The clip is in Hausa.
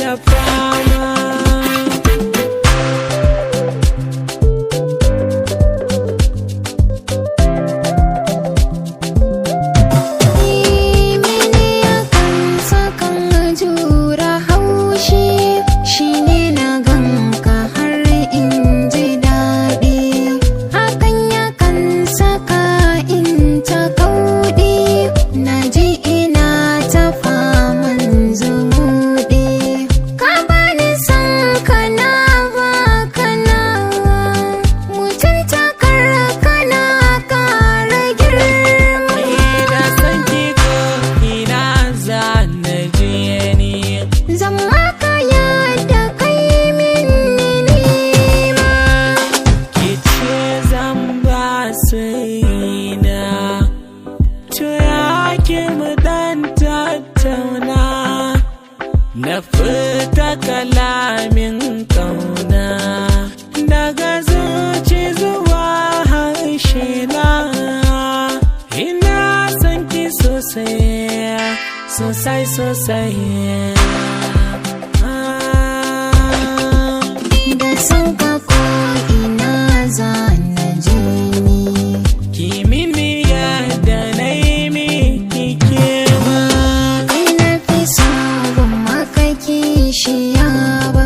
da fama. Na furta kalamin kauna daga zuci zuwa harshe na. Ina son ki sosai, sosai sosai. Da son ka ko ina za na je ni. Ki mini yadda na yi miki kewa. Kai na fi so ban maka kishiya ba.